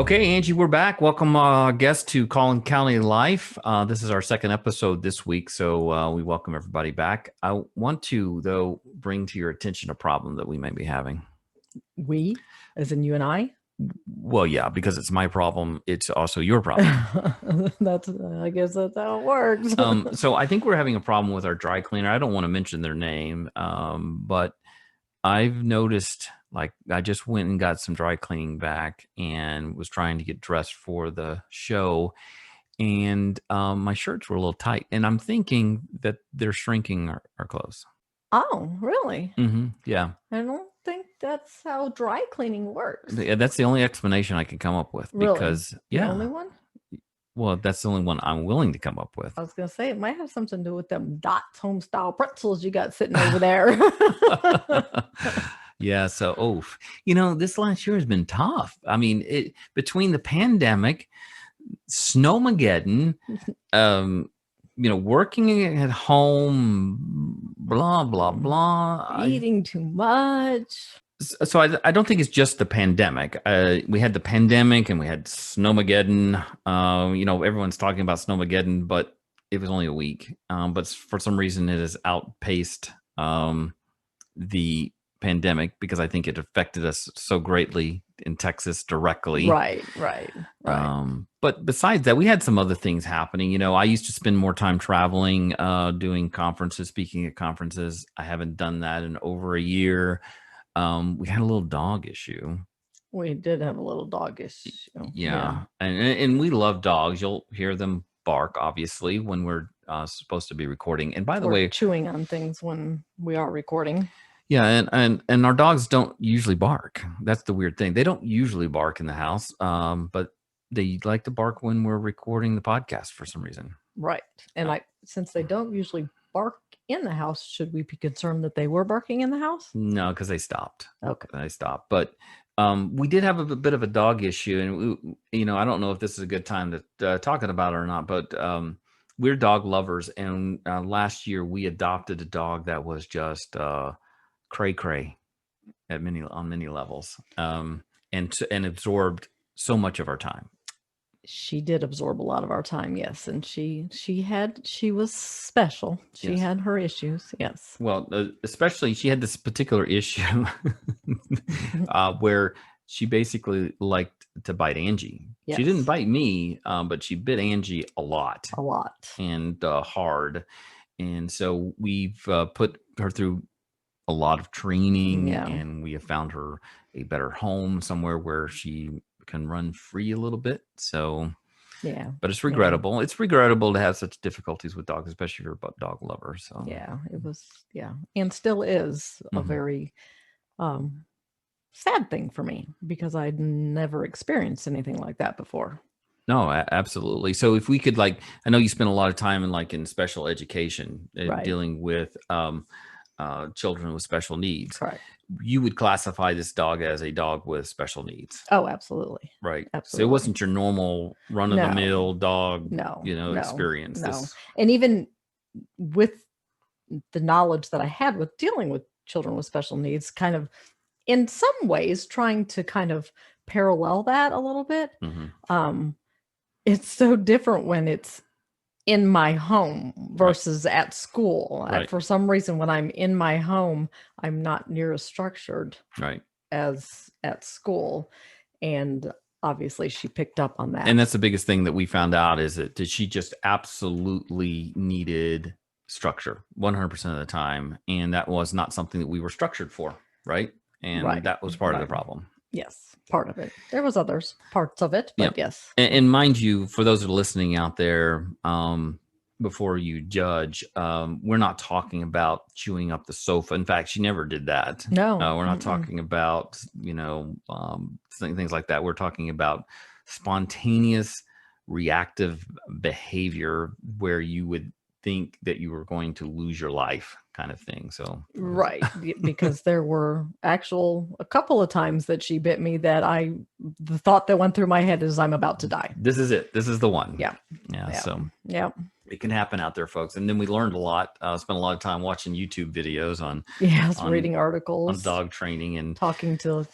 Okay, Angie, we're back. Welcome, guest to Collin County Life. This is our second episode this week, so we welcome everybody back. I want to, though, bring to your attention a problem that we may be having. We, as in you and I? Well, yeah, because it's my problem. It's also your problem. I guess that's how it works. So I think we're having a problem with our dry cleaner. I don't want to mention their name, but I've noticed, like, I just went and got some dry cleaning back and was trying to get dressed for the show, and my shirts were a little tight, and I'm thinking that they're shrinking our clothes. Oh, really? Mm-hmm. Yeah. I don't think that's how dry cleaning works. Yeah, that's the only explanation I can come up with. Really? Because, The yeah. only one? Well, that's the only one I'm willing to come up with. I was going to say, it might have something to do with them Dots home-style pretzels you got sitting over there. Yeah, so, this last year has been tough. I mean, between the pandemic, Snowmageddon, working at home, blah, blah, blah. Eating too much. So I don't think it's just the pandemic. We had the pandemic and we had Snowmageddon. Everyone's talking about Snowmageddon, but it was only a week. But for some reason, it has outpaced the pandemic because I think it affected us so greatly in Texas directly. Right. But besides that, we had some other things happening. I used to spend more time traveling, doing conferences, speaking at conferences. I haven't done that in over a year. We had a little dog issue. We did have a little dog issue. Yeah. And we love dogs. You'll hear them bark, obviously, when we're supposed to be recording. And by the way, chewing on things when we are recording. Yeah, and our dogs don't usually bark. That's the weird thing. They don't usually bark in the house, but they like to bark when we're recording the podcast for some reason. Right. And since they don't usually bark in the house, should we be concerned that they were barking in the house? No, because they stopped. Okay. They stopped. But we did have a bit of a dog issue. And, I don't know if this is a good time to talk about it or not, but we're dog lovers. And last year we adopted a dog that was just cray-cray on many levels, and absorbed so much of our time. She did absorb a lot of our time, yes, and she was special. She had her issues, yes. Well, especially she had this particular issue where she basically liked to bite Angie. Yes. She didn't bite me, but she bit Angie a lot, and hard, and so we've put her through a lot of training, and we have found her a better home somewhere where she can run free a little bit. So, yeah, but it's regrettable. Yeah. It's regrettable to have such difficulties with dogs, especially if you're a dog lover. So, yeah, it was, and still is a very sad thing for me because I'd never experienced anything like that before. No, absolutely. So if we could, I know you spend a lot of time in special education, dealing with children with special needs. Right. You would classify this dog as a dog with special needs. Oh, absolutely. Right. Absolutely. So it wasn't your normal run-of-the-mill dog, experience. No. And even with the knowledge that I had with dealing with children with special needs, kind of in some ways trying to kind of parallel that a little bit. Mm-hmm. It's so different when it's in my home versus at school. Right. For some reason, when I'm in my home, I'm not near as structured as at school. And obviously she picked up on that. And that's the biggest thing that we found out is that she just absolutely needed structure 100% of the time. And that was not something that we were structured for. Right. And that was part of the problem. Yes, part of it. There was parts of it, but yes. And mind you, for those that are listening out there, before you judge, we're not talking about chewing up the sofa. In fact, she never did that. No, we're not talking about, things like that. We're talking about spontaneous reactive behavior where you would think that you were going to lose your life kind of thing. So right, because there were a couple of times that she bit me that the thought that went through my head is I'm about to die. This is it. This is the one. Yeah. So it can happen out there, folks. And then we learned a lot. Spent a lot of time watching YouTube videos on reading articles on dog training and talking to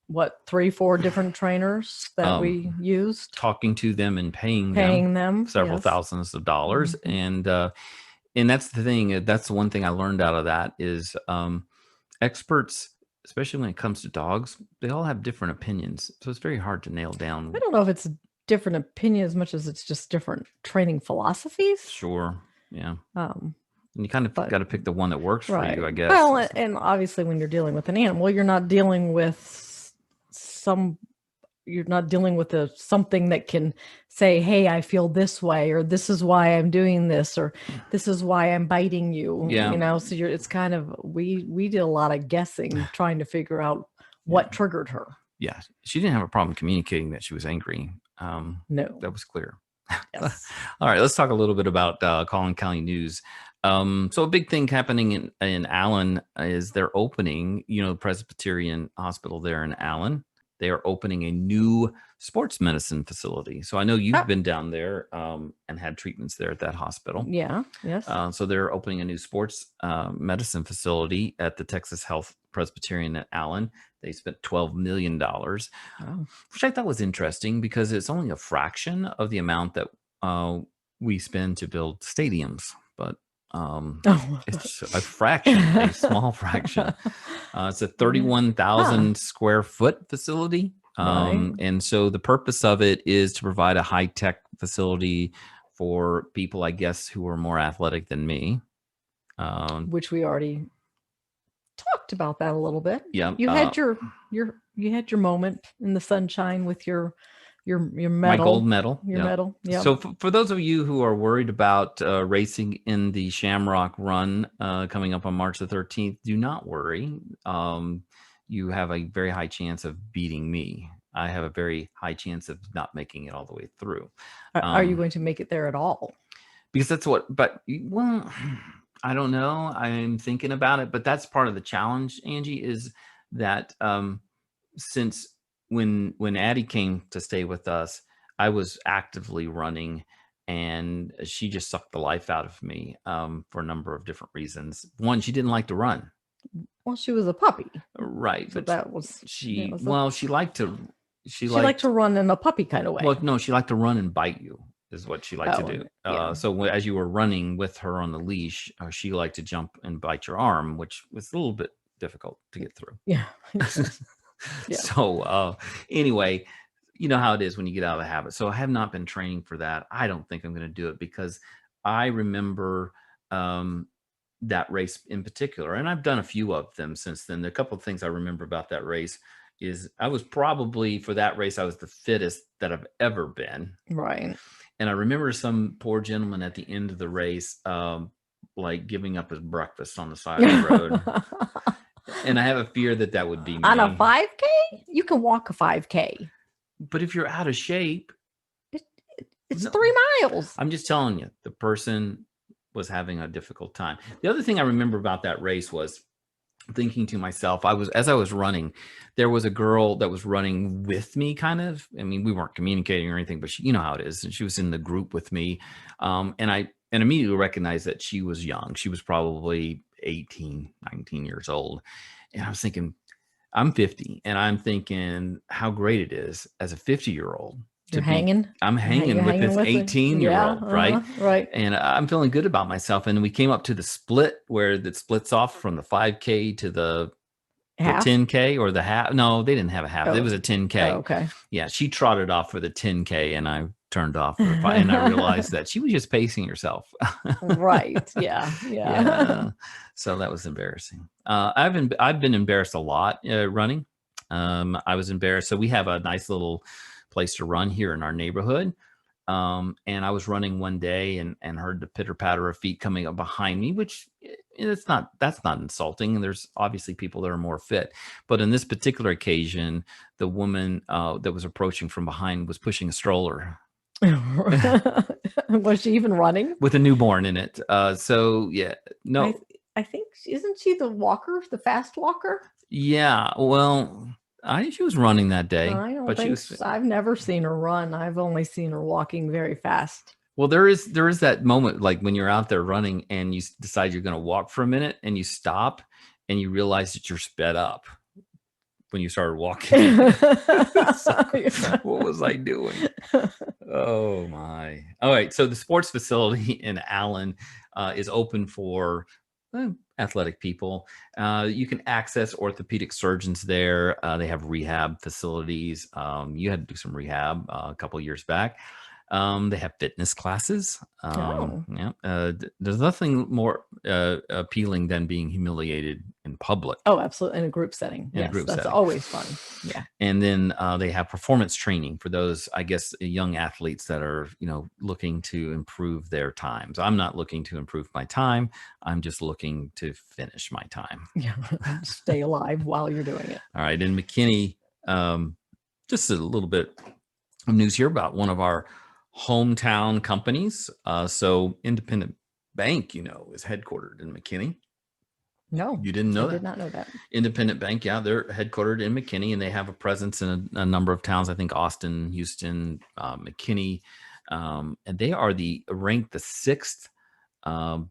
what, 3-4 different trainers that we used, talking to them and paying them several thousands of dollars. And that's the thing. That's the one thing I learned out of that is experts, especially when it comes to dogs, they all have different opinions. So it's very hard to nail down. I don't know if it's a different opinion as much as it's just different training philosophies. Sure. Yeah. And you kind of got to pick the one that works for you, I guess. Well, and obviously when you're dealing with an animal, you're not dealing with something that can say, hey, I feel this way, or this is why I'm doing this, or this is why I'm biting you. Yeah. So it's kind of, we did a lot of guessing trying to figure out what triggered her. Yeah. She didn't have a problem communicating that she was angry. No. That was clear. Yes. All right, let's talk a little bit about Collin County news. So a big thing happening in Allen is they're opening, the Presbyterian Hospital there in Allen. They are opening a new sports medicine facility. So I know you've been down there and had treatments there at that hospital. Yeah. Yes. So they're opening a new sports medicine facility at the Texas Health Presbyterian at Allen. They spent $12 million, which I thought was interesting because it's only a fraction of the amount that we spend to build stadiums. But it's a fraction, a small fraction. It's a 31,000 square foot facility. And so the purpose of it is to provide a high-tech facility for people, I guess, who are more athletic than me. Which we already talked about that a little bit. Yeah. You had you had your moment in the sunshine with your medal. My gold medal. Your medal. Yeah. So for those of you who are worried about racing in the Shamrock Run coming up on March the 13th, do not worry. You have a very high chance of beating me. I have a very high chance of not making it all the way through. Are you going to make it there at all? Because that's well, I don't know. I'm thinking about it, but that's part of the challenge, Angie, is that since when Addie came to stay with us, I was actively running, and she just sucked the life out of me for a number of different reasons. One, she didn't like to run. Well, she was a puppy, right? So but that was she. She liked to. She liked to run in a puppy kind of way. Well, no, she liked to run and bite you. Is what she liked to do. Yeah. So as you were running with her on the leash, she liked to jump and bite your arm, which was a little bit difficult to get through. Yeah. Yeah. So anyway, you know how it is when you get out of the habit. So I have not been training for that. I don't think I'm going to do it because I remember that race in particular, and I've done a few of them since then. A couple of things I remember about that race is I was probably, for that race, I was the fittest that I've ever been. Right. And I remember some poor gentleman at the end of the race, like giving up his breakfast on the side of the road. And I have a fear that would be me. On a 5K? You can walk a 5K. But if you're out of shape. It's 3 miles. I'm just telling you, the person was having a difficult time. The other thing I remember about that race was thinking to myself, as I was running, there was a girl that was running with me, kind of. I mean, we weren't communicating or anything, but you know how it is. And she was in the group with me. And I immediately recognized that she was young. She was probably 18, 19 years old. And I was thinking, I'm 50, and I'm thinking how great it is as a 50-year-old. I'm hanging with this 18-year-old, right? Right. And I'm feeling good about myself. And we came up to the split where it splits off from the 5K to the 10K or the half. No, they didn't have a half. It was a 10K. Oh, okay. Yeah, she trotted off for the 10K, and I turned off for the 5, and I realized that she was just pacing herself. Right. Yeah. So that was embarrassing. I've been embarrassed a lot running. I was embarrassed. So we have a nice little place to run here in our neighborhood. And I was running one day and heard the pitter patter of feet coming up behind me, which that's not insulting. And there's obviously people that are more fit, but in this particular occasion, the woman that was approaching from behind was pushing a stroller. Was she even running with a newborn in it? So yeah, no, I think, isn't she the walker, the fast walker? Yeah. Well, she was running that day. I don't think I've never seen her run. I've only seen her walking very fast. Well, there is that moment, like when you're out there running and you decide you're going to walk for a minute and you stop and you realize that you're sped up. when you started walking. So, what was I doing? Oh my. All right. So the sports facility in Allen is open for athletic people. You can access orthopedic surgeons there. They have rehab facilities. You had to do some rehab a couple of years back. They have fitness classes. There's nothing more appealing than being humiliated in public. Oh, absolutely. In a group setting. Yes, that's always fun. Yeah. And then they have performance training for those, I guess, young athletes that are, looking to improve their times. I'm not looking to improve my time. I'm just looking to finish my time. Yeah. Stay alive while you're doing it. All right. In McKinney, just a little bit of news here about one of our hometown companies. So Independent Bank, is headquartered in McKinney. No, you didn't know that? I did not know that. Independent Bank, yeah, they're headquartered in McKinney, and they have a presence in a number of towns. I think Austin, Houston, McKinney, and they are ranked the 6th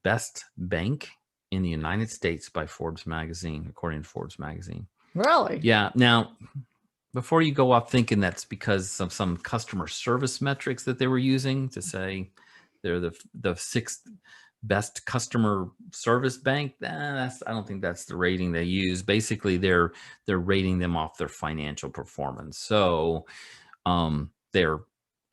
best bank in the United States by Forbes magazine, according to Forbes magazine. Really? Yeah. Now, before you go off thinking that's because of some customer service metrics that they were using to say they're the 6th best customer service bank, I don't think that's the rating they use. Basically, they're rating them off their financial performance. So they're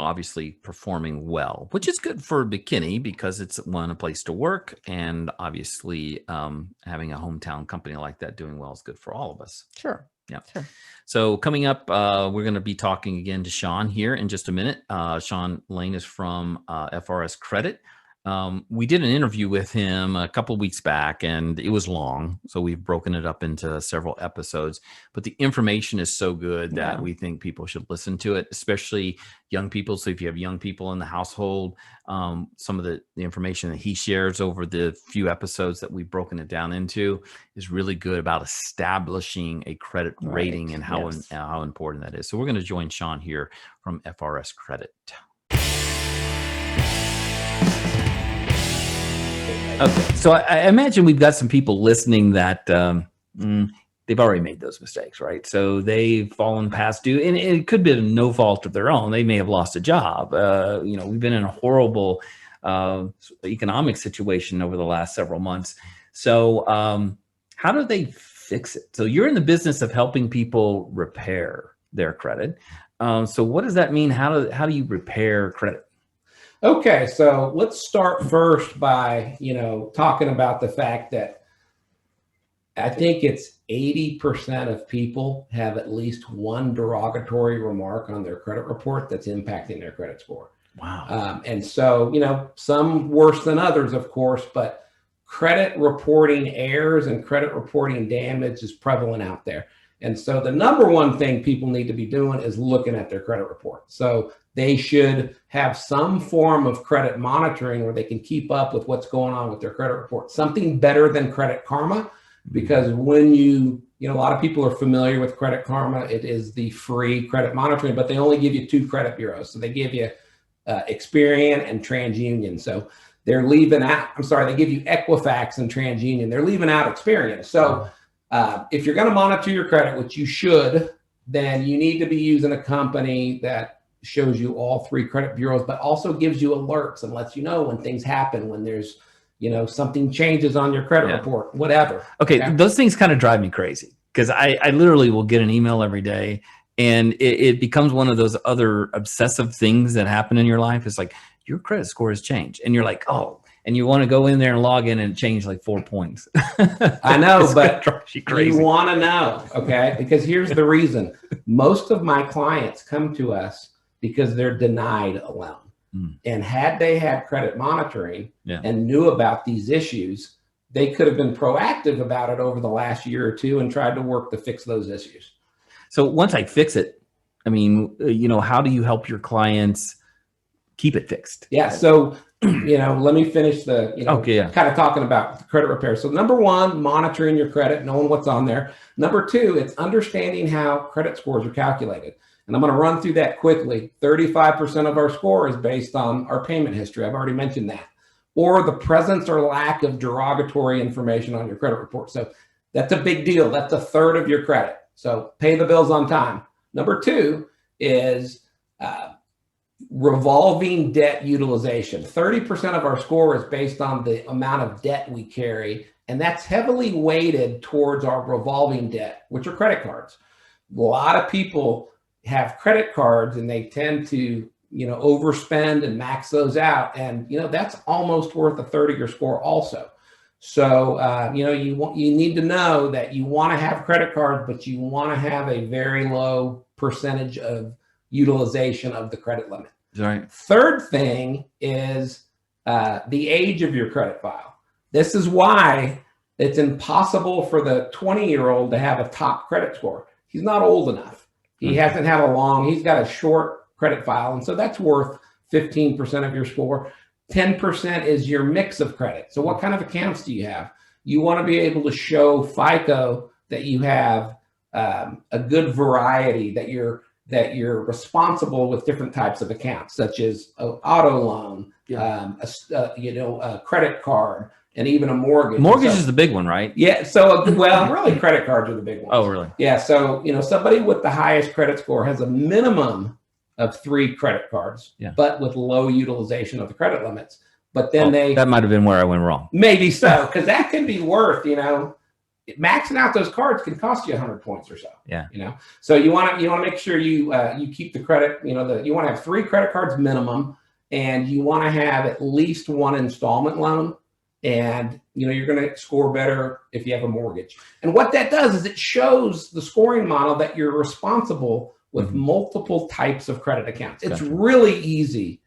obviously performing well, which is good for McKinney because it's a place to work, and obviously having a hometown company like that doing well is good for all of us. Sure. Yeah. Sure. So coming up, we're going to be talking again to Shawn here in just a minute. Shawn Lane is from FRS Credit. We did an interview with him a couple of weeks back, and it was long. So we've broken it up into several episodes, but the information is so good that we think people should listen to it, especially young people. So if you have young people in the household, some of the information that he shares over the few episodes that we've broken it down into is really good about establishing a credit rating and how important that is. So we're going to join Shawn here from FRS Credit. Okay, so I imagine we've got some people listening that they've already made those mistakes, right? So they've fallen past due, and it could be no fault of their own. They may have lost a job. We've been in a horrible economic situation over the last several months. So how do they fix it? So you're in the business of helping people repair their credit. So what does that mean? How do you repair credit? Okay, so let's start first by, talking about the fact that I think it's 80% of people have at least one derogatory remark on their credit report that's impacting their credit score. Wow. And so, some worse than others, of course, but credit reporting errors and credit reporting damage is prevalent out there. And so the number one thing people need to be doing is looking at their credit report. So they should have some form of credit monitoring where they can keep up with what's going on with their credit report. Something better than Credit Karma, because when a lot of people are familiar with Credit Karma. It is the free credit monitoring, but they only give you 2 credit bureaus. So they give you Experian and TransUnion. So they're leaving out, they give you Equifax and TransUnion. They're leaving out Experian. So if you're going to monitor your credit, which you should, then you need to be using a company that shows you all 3 credit bureaus, but also gives you alerts and lets you know when things happen, when there's, something changes on your credit report, whatever. Okay. Those things kind of drive me crazy because I literally will get an email every day, and it becomes one of those other obsessive things that happen in your life. It's like, your credit score has changed. And you're like, oh, and you want to go in there and log in and change like 4 points. I know, but you want to know, okay? Because here's the reason. Most of my clients come to us because they're denied a loan. And had they had credit monitoring and knew about these issues, they could have been proactive about it over the last year or 2 and tried to work to fix those issues. So once I fix it, how do you help your clients keep it fixed? Yeah. So, let me finish the, kind of talking about credit repair. So number 1, monitoring your credit, knowing what's on there. Number 2, it's understanding how credit scores are calculated. And I'm going to run through that quickly. 35% of our score is based on our payment history. I've already mentioned that. Or the presence or lack of derogatory information on your credit report. So that's a big deal. That's a third of your credit. So pay the bills on time. Number 2 is revolving debt utilization. 30% of our score is based on the amount of debt we carry, and that's heavily weighted towards our revolving debt, which are credit cards. A lot of people have credit cards and they tend to, overspend and max those out. And, that's almost worth a third of your score also. So, you need to know that you want to have credit cards, but you want to have a very low percentage of utilization of the credit limit. Right. Third thing is the age of your credit file. This is why it's impossible for the 20-year-old to have a top credit score. He's not old enough. He hasn't had he's got a short credit file. And so that's worth 15% of your score. 10% is your mix of credit. So what kind of accounts do you have? You want to be able to show FICO that you have a good variety, that you're responsible with different types of accounts, such as an auto loan, a credit card, and even a mortgage. Mortgage is the big one, right? Yeah. So, really, credit cards are the big ones. Oh, really? Yeah. So, somebody with the highest credit score has a minimum of 3 credit cards, but with low utilization of the credit limits. But then that might have been where I went wrong. Maybe so, because that can be worth, maxing out those cards can cost you 100 points or so. Yeah. So you want to make sure you keep the credit. You want to have 3 credit cards minimum, and you want to have at least 1 installment loan. And you're going to score better if you have a mortgage. And what that does is it shows the scoring model that you're responsible with multiple types of credit accounts. It's really easy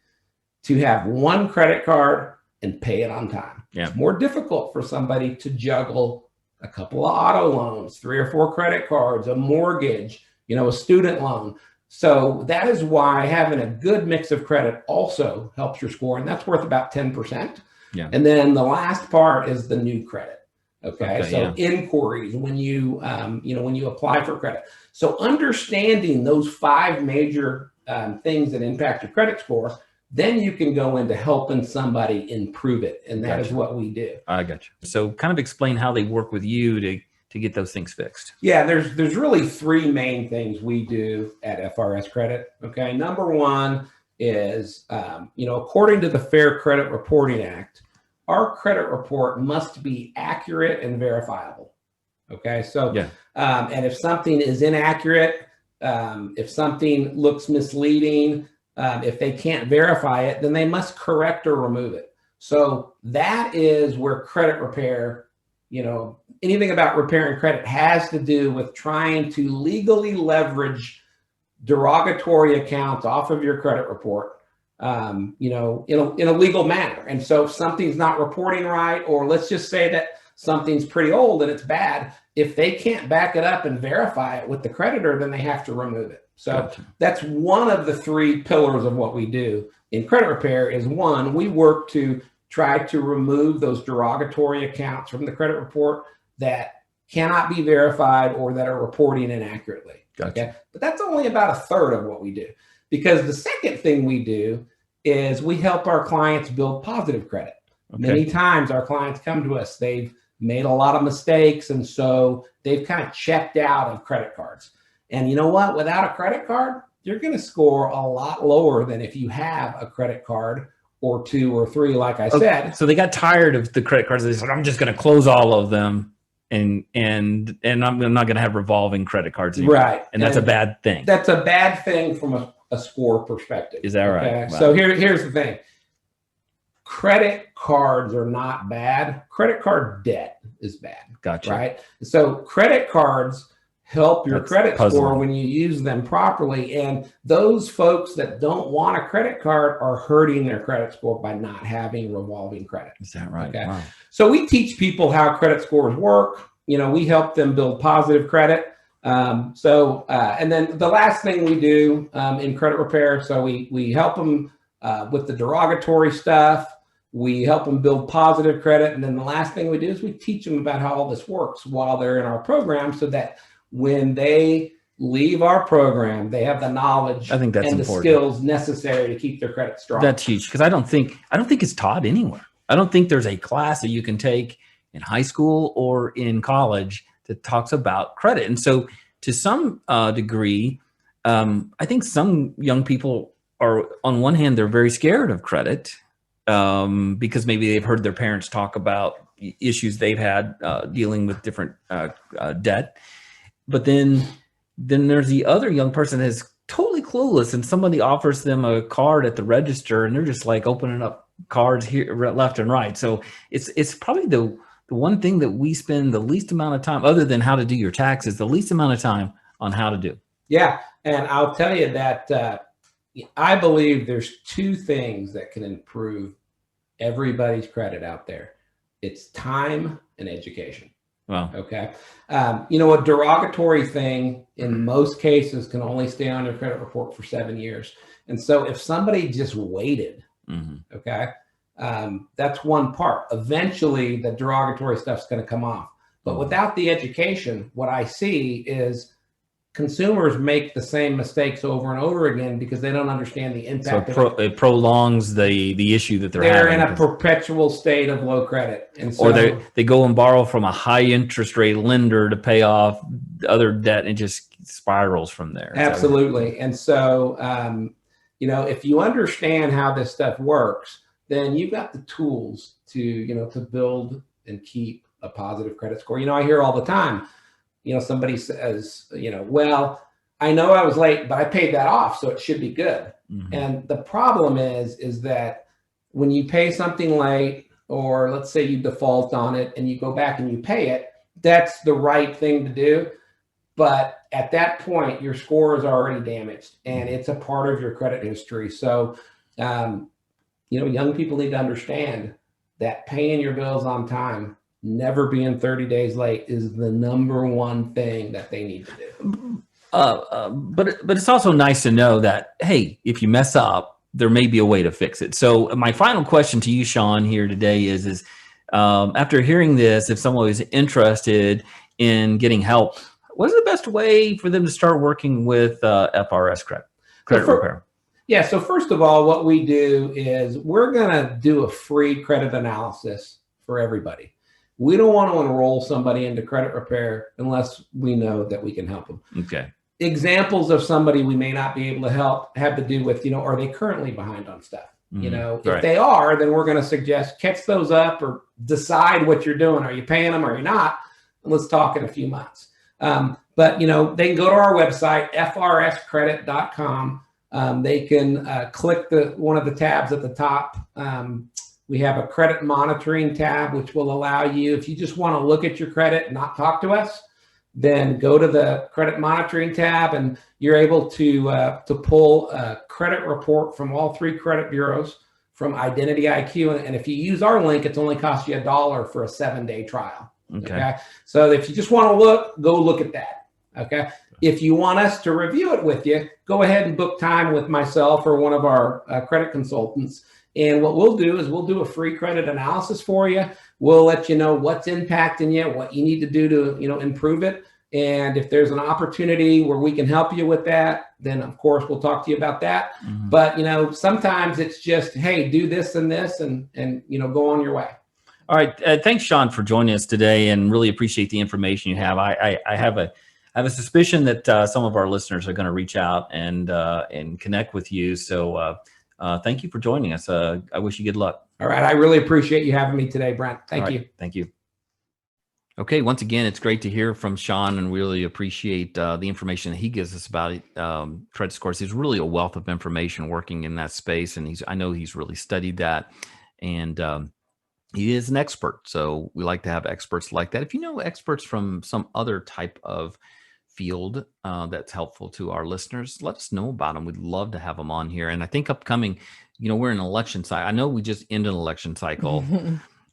to have 1 credit card and pay it on time. Yeah. It's more difficult for somebody to juggle a couple of auto loans, 3 or 4 credit cards, a mortgage, a student loan. So that is why having a good mix of credit also helps your score, and that's worth about 10%. Yeah. And then the last part is the new credit. So inquiries when you when you apply for credit. So understanding those 5 major things that impact your credit score, then you can go into helping somebody improve it, and that is what we do. I got you. So kind of explain how they work with you to get those things fixed. Yeah, there's really 3 main things we do at FRS Credit. Okay, number 1 is according to the Fair Credit Reporting Act, our credit report must be accurate and verifiable. Okay, so and if something is inaccurate, if something looks misleading, if they can't verify it, then they must correct or remove it. So that is where credit repair, anything about repairing credit has to do with trying to legally leverage derogatory accounts off of your credit report, in a legal manner. And so if something's not reporting right, or let's just say that something's pretty old and it's bad, if they can't back it up and verify it with the creditor, then they have to remove it. So that's one of the 3 pillars of what we do in credit repair is 1, we work to try to remove those derogatory accounts from the credit report that cannot be verified or that are reporting inaccurately. Okay. But that's only about a third of what we do, because the second thing we do is we help our clients build positive credit. Many times our clients come to us, they've made a lot of mistakes, and so they've kind of checked out of credit cards. And you know what? Without a credit card, you're going to score a lot lower than if you have a credit card or 2 or 3, like I said. So they got tired of the credit cards. They said, I'm just going to close all of them, and I'm not going to have revolving credit cards anymore. Right. And that's a bad thing. That's a bad thing from a score perspective. Is that right? Wow. So here's the thing. Credit cards are not bad. Credit card debt is bad. Gotcha. Right? So credit cards help your credit score when you use them properly. And those folks that don't want a credit card are hurting their credit score by not having revolving credit. Is that right? Okay. Wow. So we teach people how credit scores work. We help them build positive credit. And then the last thing we do in credit repair, so we help them with the derogatory stuff. We help them build positive credit. And then the last thing we do is we teach them about how all this works while they're in our program, so that when they leave our program, they have the knowledge and the skills necessary to keep their credit strong. That's huge, because I don't think it's taught anywhere. I don't think there's a class that you can take in high school or in college that talks about credit. And so to some degree, I think some young people are, on one hand, they're very scared of credit because maybe they've heard their parents talk about issues they've had dealing with different debt. But then there's the other young person that's totally clueless, and somebody offers them a card at the register, and they're just like opening up cards here, left and right. So it's probably the one thing that we spend the least amount of time, other than how to do your taxes, the least amount of time on how to do. Yeah, and I'll tell you that I believe there's two things that can improve everybody's credit out there. It's time and education. Wow. Okay. A derogatory thing in most cases can only stay on your credit report for 7 years. And so if somebody just waited, okay, that's one part. Eventually the derogatory stuff's going to come off. But without the education, what I see is consumers make the same mistakes over and over again because they don't understand the impact. So it prolongs the issue that they're having. They're in a perpetual state of low credit. And so, or they go and borrow from a high interest rate lender to pay off other debt, and it just spirals from there. Absolutely. And so, if you understand how this stuff works, then you've got the tools to build and keep a positive credit score. I hear all the time, somebody says, well, I know I was late, but I paid that off, so it should be good. And the problem is that when you pay something late, or let's say you default on it and you go back and you pay it, that's the right thing to do. But at that point, your score is already damaged and it's a part of your credit history. So, young people need to understand that paying your bills on time, never being 30 days late, is the number one thing that they need to do. But it's also nice to know that, hey, if you mess up, there may be a way to fix it. So my final question to you, Shawn, here today is after hearing this, if someone is interested in getting help, what is the best way for them to start working with FRS Credit Repair? Yeah. So first of all, what we do is we're going to do a free credit analysis for everybody. We don't want to enroll somebody into credit repair unless we know that we can help them. Okay. Examples of somebody we may not be able to help have to do with, are they currently behind on stuff? If they are, then we're going to suggest catch those up or decide what you're doing. Are you paying them or are you not? And let's talk in a few months. But they can go to our website, frscredit.com. They can click one of the tabs at the top. We have a credit monitoring tab, which will allow you, if you just want to look at your credit and not talk to us, then go to the credit monitoring tab, and you're able to pull a credit report from all 3 credit bureaus from Identity IQ. And if you use our link, it's only cost you $1 for a 7-day trial. Okay. So if you just want to go look at that. Okay. If you want us to review it with you, go ahead and book time with myself or one of our credit consultants. And what we'll do is we'll do a free credit analysis for you. We'll let you know what's impacting you, what you need to do to, improve it. And if there's an opportunity where we can help you with that, then of course we'll talk to you about that. But, sometimes it's just, hey, do this and this and go on your way. All right. Thanks, Shawn, for joining us today, and really appreciate the information you have. I have a suspicion that some of our listeners are going to reach out and connect with you. So thank you for joining us. I wish you good luck. All right. I really appreciate you having me today, Brent. Thank you. Thank you. Okay. Once again, it's great to hear from Shawn, and really appreciate the information that he gives us about credit scores. He's really a wealth of information working in that space, and I know he's really studied that, and he is an expert. So we like to have experts like that. If you know experts from some other type of field that's helpful to our listeners, let us know about them. We'd love to have them on here. And I think upcoming, we're in an election cycle. I know we just ended an election cycle,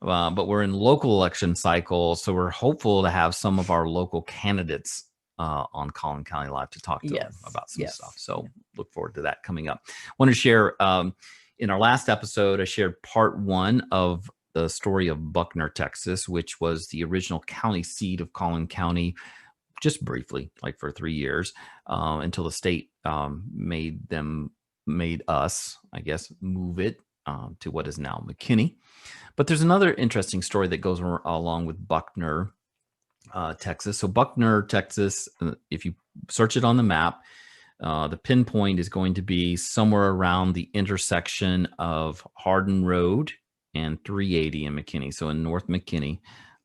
but we're in local election cycle. So we're hopeful to have some of our local candidates on Collin County Live to talk to them about some stuff. So look forward to that coming up. I want to share, in our last episode, I shared part 1 of the story of Buckner, Texas, which was the original county seat of Collin County, just briefly, like for 3 years, until the state made us, I guess, move it to what is now McKinney. But there's another interesting story that goes along with Buckner, Texas. So Buckner, Texas, if you search it on the map, the pinpoint is going to be somewhere around the intersection of Hardin Road and 380 in McKinney. So in North McKinney,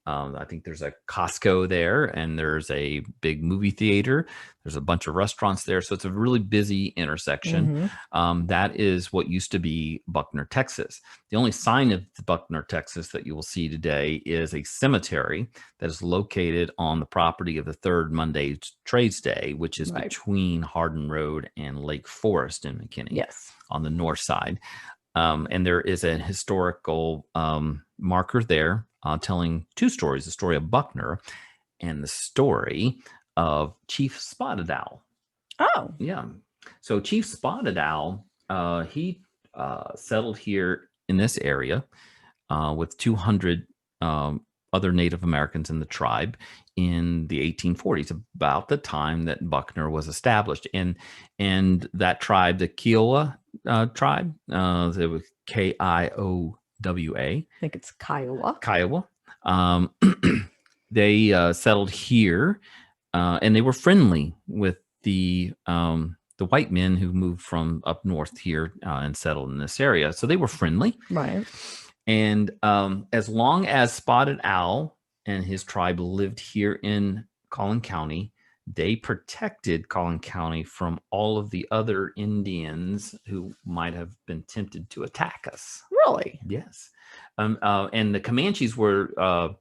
I think there's a Costco there, and there's a big movie theater. There's a bunch of restaurants there. So it's a really busy intersection. That is what used to be Buckner, Texas. The only sign of Buckner, Texas that you will see today is a cemetery that is located on the property of the third Monday Trades Day, which is between Hardin Road and Lake Forest in McKinney. Yes. On the north side. And there is a historical marker there telling two stories, the story of Buckner and the story of Chief Spotted Owl. Oh. Yeah. So Chief Spotted Owl, he settled here in this area with 200 other Native Americans in the tribe in the 1840s, about the time that Buckner was established. And that tribe, the Kiowa tribe, it was Kiowa. I think it's Kiowa. Kiowa. They settled here, and they were friendly with the white men who moved from up north here and settled in this area. So they were friendly. Right. And as long as Spotted Owl and his tribe lived here in Collin County, they protected Collin County from all of the other Indians who might have been tempted to attack us. Really? Yes. And the Comanches were,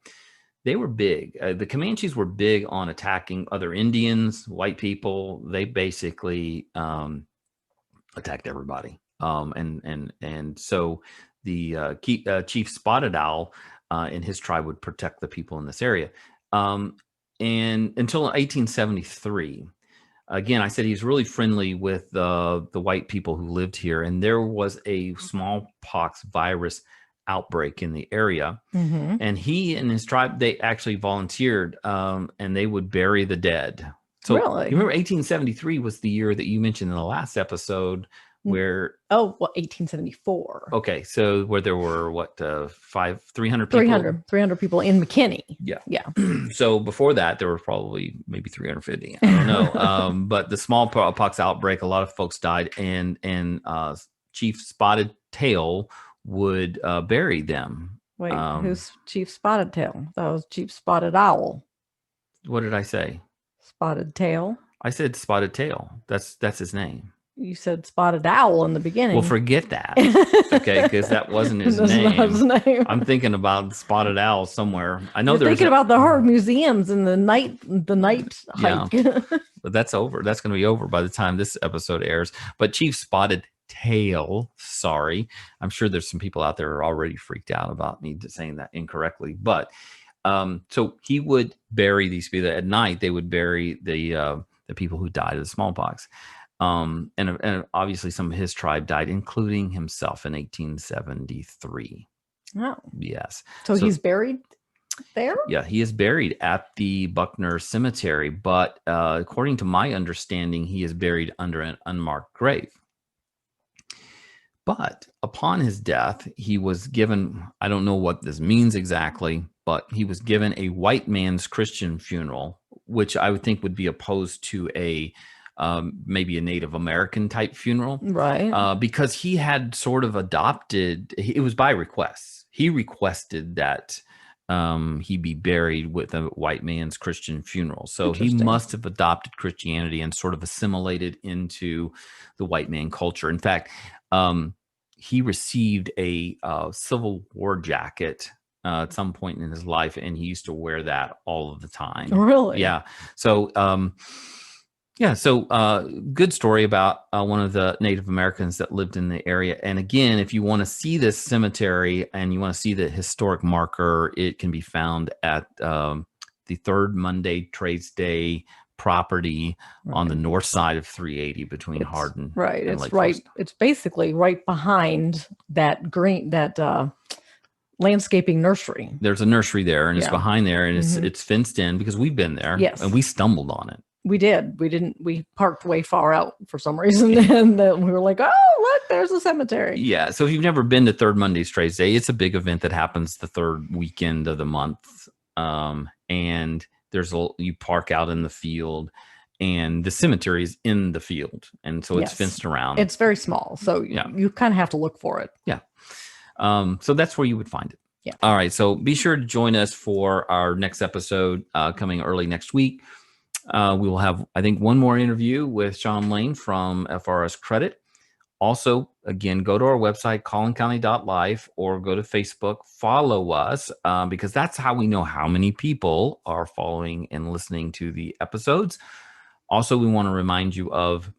they were big. The Comanches were big on attacking other Indians, white people. They basically attacked everybody. And so the Chief Spotted Owl and his tribe would protect the people in this area. And until 1873, again, I said he's really friendly with the white people who lived here. And there was a smallpox virus outbreak in the area. And he and his tribe, they actually volunteered and they would bury the dead. So really? You remember 1873 was the year that you mentioned in the last episode where 1874. Okay, so where there were 300 people? 300 people in McKinney. Yeah. So before that there were probably maybe 350. I don't know. But the smallpox outbreak, a lot of folks died, and Chief Spotted Tail would bury them. Wait, who's Chief Spotted Tail? That was Chief Spotted Owl. What did I say? Spotted Tail. I said Spotted Tail. That's his name. You said Spotted Owl in the beginning. Well, forget that. Okay, because that wasn't his name. Not his name. I'm thinking about Spotted Owl somewhere. I know You're thinking about the horror museums and the night hike. Yeah. But that's over. That's going to be over by the time this episode airs. But Chief Spotted Tail, sorry, I'm sure there's some people out there who are already freaked out about me saying that incorrectly. But so he would bury these people at night. They would bury the people who died of the smallpox. And obviously some of his tribe died, including himself in 1873. Oh. Yes. So he's buried there? Yeah, he is buried at the Buckner Cemetery, but according to my understanding, he is buried under an unmarked grave. But upon his death, he was given, I don't know what this means exactly, but he was given a white man's Christian funeral, which I would think would be opposed to maybe a Native American type funeral. Right. Because he had sort of adopted, it was by request. He requested that he be buried with a white man's Christian funeral. So he must have adopted Christianity and sort of assimilated into the white man culture. In fact, he received a Civil War jacket at some point in his life, and he used to wear that all of the time. Really? Yeah. So, good story about one of the Native Americans that lived in the area. And again, if you want to see this cemetery and you want to see the historic marker, it can be found at the third Monday Trades Day property on the north side of 380 between Hardin. Right. And It's Lake right. Forest. It's basically right behind that landscaping nursery. There's a nursery there, and it's behind there, and it's fenced in because we've been there. Yes. And we stumbled on it. We did. We parked way far out for some reason. And then we were like, oh, look, there's a cemetery. Yeah. So if you've never been to Third Monday Trades Day, it's a big event that happens the third weekend of the month. And you park out in the field, and the cemetery is in the field, and so it's fenced around. It's very small, so you kind of have to look for it. Yeah. So that's where you would find it. Yeah. All right. So be sure to join us for our next episode coming early next week. We will have, I think, one more interview with Shawn Lane from FRS Credit. Also, again, go to our website, collincounty.life, or go to Facebook. Follow us because that's how we know how many people are following and listening to the episodes. Also, we want to remind you of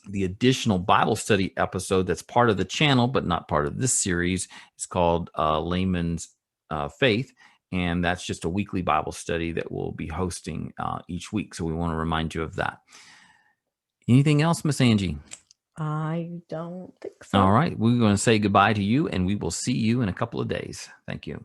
the additional Bible study episode that's part of the channel, but not part of this series. It's called Layman's Faith, and that's just a weekly Bible study that we'll be hosting each week. So we want to remind you of that. Anything else, Miss Angie? I don't think so. All right. We're going to say goodbye to you, and we will see you in a couple of days. Thank you.